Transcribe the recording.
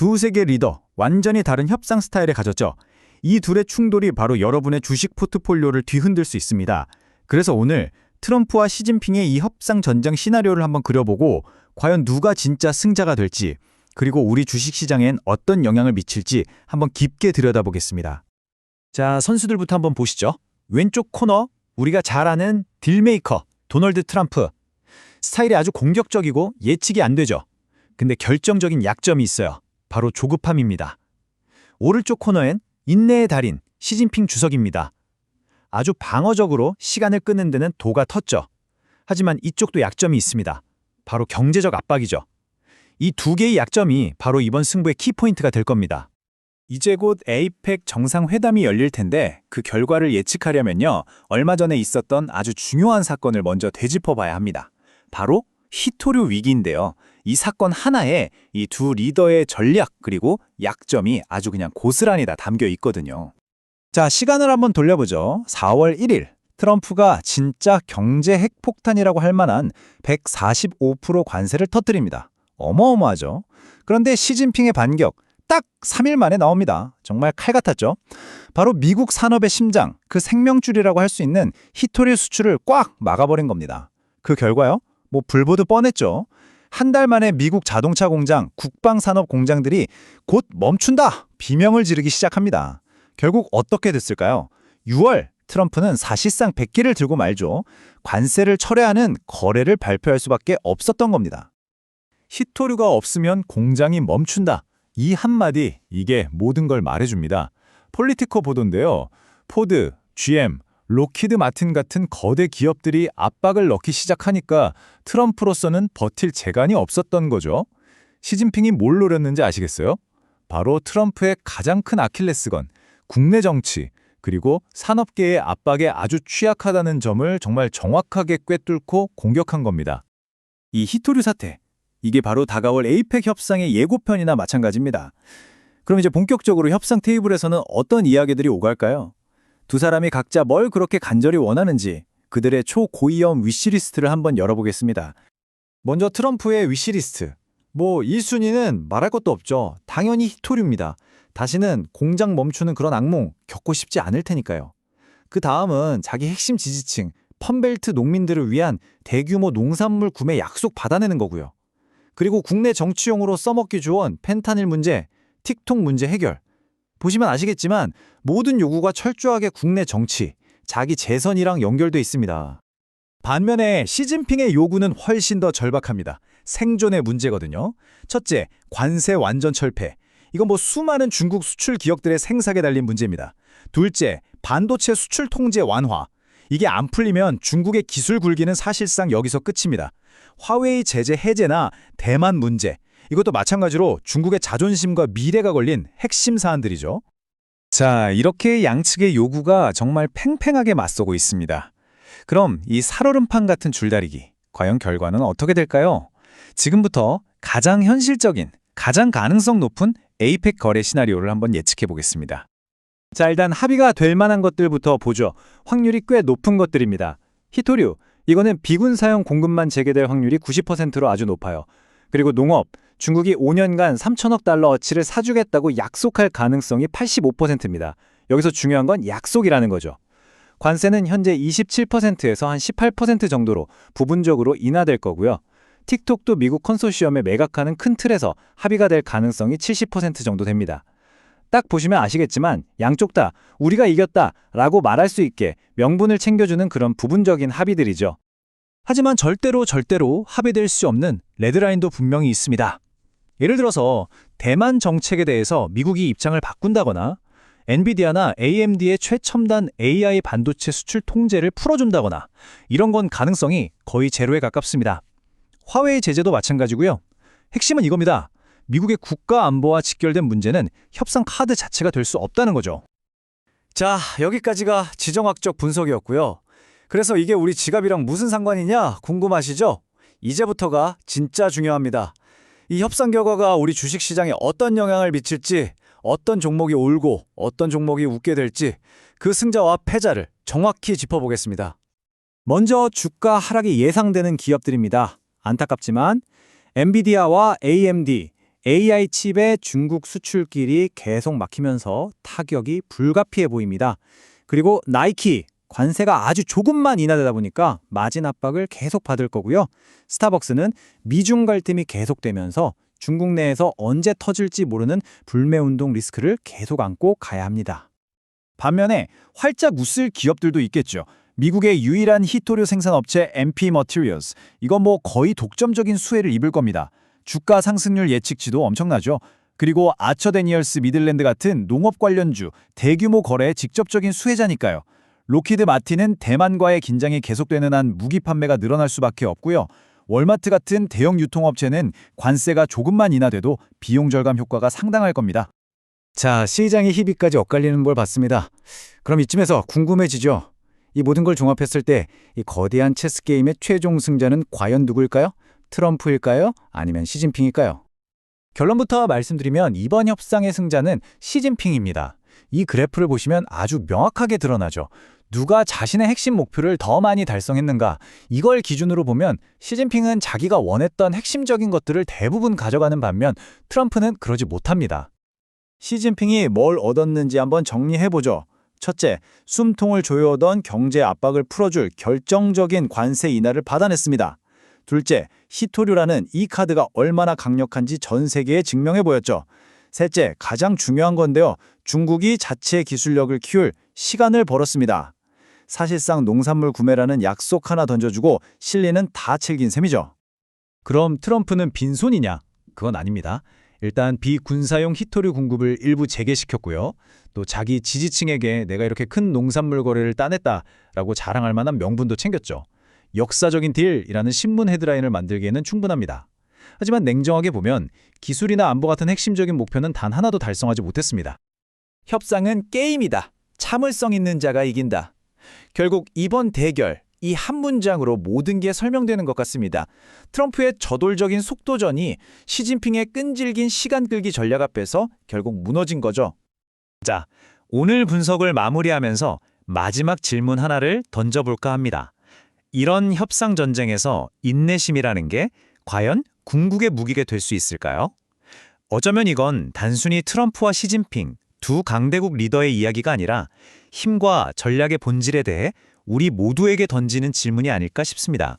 두 세계 리더, 완전히 다른 협상 스타일을 가졌죠. 이 둘의 충돌이 바로 여러분의 주식 포트폴리오를 뒤흔들 수 있습니다. 그래서 오늘 트럼프와 시진핑의 이 협상 전쟁 시나리오를 한번 그려보고 과연 누가 진짜 승자가 될지, 그리고 우리 주식시장엔 어떤 영향을 미칠지 한번 깊게 들여다보겠습니다. 자, 선수들부터 한번 보시죠. 왼쪽 코너, 우리가 잘 아는 딜메이커, 도널드 트럼프. 스타일이 아주 공격적이고 예측이 안 되죠. 근데 결정적인 약점이 있어요. 바로 조급함입니다. 오른쪽 코너엔 인내의 달인, 시진핑 주석입니다. 아주 방어적으로 시간을 끄는 데는 도가 텄죠. 하지만 이쪽도 약점이 있습니다. 바로 경제적 압박이죠. 이 두 개의 약점이 바로 이번 승부의 키포인트가 될 겁니다. 이제 곧 에이펙 정상회담이 열릴 텐데 그 결과를 예측하려면요, 얼마 전에 있었던 아주 중요한 사건을 먼저 되짚어봐야 합니다. 바로 히토류 위기인데요. 이 사건 하나에 이 두 리더의 전략 그리고 약점이 아주 그냥 고스란히 다 담겨 있거든요. 자, 시간을 한번 돌려보죠. 4월 1일 트럼프가 진짜 경제 핵폭탄이라고 할 만한 145% 관세를 터뜨립니다. 어마어마하죠. 그런데 시진핑의 반격 딱 3일 만에 나옵니다. 정말 칼 같았죠. 바로 미국 산업의 심장, 그 생명줄이라고 할 수 있는 히토류 수출을 꽉 막아버린 겁니다. 그 결과요? 불보듯 뻔했죠. 한 달 만에 미국 자동차 공장, 국방산업 공장들이 곧 멈춘다! 비명을 지르기 시작합니다. 결국 어떻게 됐을까요? 6월 트럼프는 사실상 백기를 들고 말죠. 관세를 철회하는 거래를 발표할 수밖에 없었던 겁니다. 히토류가 없으면 공장이 멈춘다. 이 한마디, 이게 모든 걸 말해줍니다. 폴리티코 보도인데요. 포드, GM, 로키드 마틴 같은 거대 기업들이 압박을 넣기 시작하니까 트럼프로서는 버틸 재간이 없었던 거죠. 시진핑이 뭘 노렸는지 아시겠어요? 바로 트럼프의 가장 큰 아킬레스건, 국내 정치, 그리고 산업계의 압박에 아주 취약하다는 점을 정말 정확하게 꿰뚫고 공격한 겁니다. 이 히토류 사태, 이게 바로 다가올 에이펙 협상의 예고편이나 마찬가지입니다. 그럼 이제 본격적으로 협상 테이블에서는 어떤 이야기들이 오갈까요? 두 사람이 각자 뭘 그렇게 간절히 원하는지 그들의 초고위험 위시리스트를 한번 열어보겠습니다. 먼저 트럼프의 위시리스트. 1순위는 말할 것도 없죠. 당연히 히토류입니다. 다시는 공장 멈추는 그런 악몽 겪고 싶지 않을 테니까요. 그 다음은 자기 핵심 지지층, 펀벨트 농민들을 위한 대규모 농산물 구매 약속 받아내는 거고요. 그리고 국내 정치용으로 써먹기 좋은 펜타닐 문제, 틱톡 문제 해결. 보시면 아시겠지만 모든 요구가 철저하게 국내 정치, 자기 재선이랑 연결돼 있습니다. 반면에 시진핑의 요구는 훨씬 더 절박합니다. 생존의 문제거든요. 첫째, 관세 완전 철폐. 이건 수많은 중국 수출 기업들의 생사에 달린 문제입니다. 둘째, 반도체 수출 통제 완화. 이게 안 풀리면 중국의 기술 굴기는 사실상 여기서 끝입니다. 화웨이 제재 해제나 대만 문제, 이것도 마찬가지로 중국의 자존심과 미래가 걸린 핵심 사안들이죠. 자, 이렇게 양측의 요구가 정말 팽팽하게 맞서고 있습니다. 그럼 이 살얼음판 같은 줄다리기, 과연 결과는 어떻게 될까요? 지금부터 가장 현실적인, 가장 가능성 높은 에이펙 거래 시나리오를 한번 예측해 보겠습니다. 자, 일단 합의가 될 만한 것들부터 보죠. 확률이 꽤 높은 것들입니다. 히토류, 이거는 비군 사용 공급만 재개될 확률이 90%로 아주 높아요. 그리고 농업, 중국이 5년간 3천억 달러 어치를 사주겠다고 약속할 가능성이 85%입니다. 여기서 중요한 건 약속이라는 거죠. 관세는 현재 27%에서 한 18% 정도로 부분적으로 인하될 거고요. 틱톡도 미국 컨소시엄에 매각하는 큰 틀에서 합의가 될 가능성이 70% 정도 됩니다. 딱 보시면 아시겠지만 양쪽 다 우리가 이겼다 라고 말할 수 있게 명분을 챙겨주는 그런 부분적인 합의들이죠. 하지만 절대로 합의될 수 없는 레드라인도 분명히 있습니다. 예를 들어서 대만 정책에 대해서 미국이 입장을 바꾼다거나 엔비디아나 AMD의 최첨단 AI 반도체 수출 통제를 풀어준다거나 이런 건 가능성이 거의 제로에 가깝습니다. 화웨이 제재도 마찬가지고요. 핵심은 이겁니다. 미국의 국가 안보와 직결된 문제는 협상 카드 자체가 될 수 없다는 거죠. 자, 여기까지가 지정학적 분석이었고요. 그래서 이게 우리 지갑이랑 무슨 상관이냐 궁금하시죠? 이제부터가 진짜 중요합니다. 이 협상 결과가 우리 주식시장에 어떤 영향을 미칠지, 어떤 종목이 울고 어떤 종목이 웃게 될지 그 승자와 패자를 정확히 짚어보겠습니다. 먼저 주가 하락이 예상되는 기업들입니다. 안타깝지만 엔비디아와 AMD, AI 칩의 중국 수출길이 계속 막히면서 타격이 불가피해 보입니다. 그리고 나이키, 관세가 아주 조금만 인하되다 보니까 마진 압박을 계속 받을 거고요. 스타벅스는 미중 갈등이 계속되면서 중국 내에서 언제 터질지 모르는 불매운동 리스크를 계속 안고 가야 합니다. 반면에 활짝 웃을 기업들도 있겠죠. 미국의 유일한 히토류 생산업체 MP Materials. 이거 뭐 거의 독점적인 수혜를 입을 겁니다. 주가 상승률 예측치도 엄청나죠. 그리고 아처 데니얼스 미들랜드 같은 농업 관련주, 대규모 거래의 직접적인 수혜자니까요. 로키드 마틴은 대만과의 긴장이 계속되는 한 무기 판매가 늘어날 수밖에 없고요. 월마트 같은 대형 유통업체는 관세가 조금만 인하돼도 비용 절감 효과가 상당할 겁니다. 자, 시장의 희비까지 엇갈리는 걸 봤습니다. 그럼 이쯤에서 궁금해지죠? 이 모든 걸 종합했을 때 이 거대한 체스 게임의 최종 승자는 과연 누구일까요? 트럼프일까요? 아니면 시진핑일까요? 결론부터 말씀드리면 이번 협상의 승자는 시진핑입니다. 이 그래프를 보시면 아주 명확하게 드러나죠. 누가 자신의 핵심 목표를 더 많이 달성했는가, 이걸 기준으로 보면 시진핑은 자기가 원했던 핵심적인 것들을 대부분 가져가는 반면 트럼프는 그러지 못합니다. 시진핑이 뭘 얻었는지 한번 정리해보죠. 첫째, 숨통을 조여오던 경제 압박을 풀어줄 결정적인 관세 인하를 받아냈습니다. 둘째, 히토류라는 이 카드가 얼마나 강력한지 전 세계에 증명해 보였죠. 셋째, 가장 중요한 건데요. 중국이 자체 기술력을 키울 시간을 벌었습니다. 사실상 농산물 구매라는 약속 하나 던져주고 실리는 다 챙긴 셈이죠. 그럼 트럼프는 빈손이냐? 그건 아닙니다. 일단 비군사용 히토류 공급을 일부 재개시켰고요. 또 자기 지지층에게 내가 이렇게 큰 농산물 거래를 따냈다라고 자랑할 만한 명분도 챙겼죠. 역사적인 딜이라는 신문 헤드라인을 만들기에는 충분합니다. 하지만 냉정하게 보면 기술이나 안보 같은 핵심적인 목표는 단 하나도 달성하지 못했습니다. 협상은 게임이다. 참을성 있는 자가 이긴다. 결국 이번 대결, 이 한 문장으로 모든 게 설명되는 것 같습니다. 트럼프의 저돌적인 속도전이 시진핑의 끈질긴 시간 끌기 전략 앞에서 결국 무너진 거죠. 자, 오늘 분석을 마무리하면서 마지막 질문 하나를 던져볼까 합니다. 이런 협상 전쟁에서 인내심이라는 게 과연 궁극의 무기가 될 수 있을까요? 어쩌면 이건 단순히 트럼프와 시진핑 두 강대국 리더의 이야기가 아니라 힘과 전략의 본질에 대해 우리 모두에게 던지는 질문이 아닐까 싶습니다.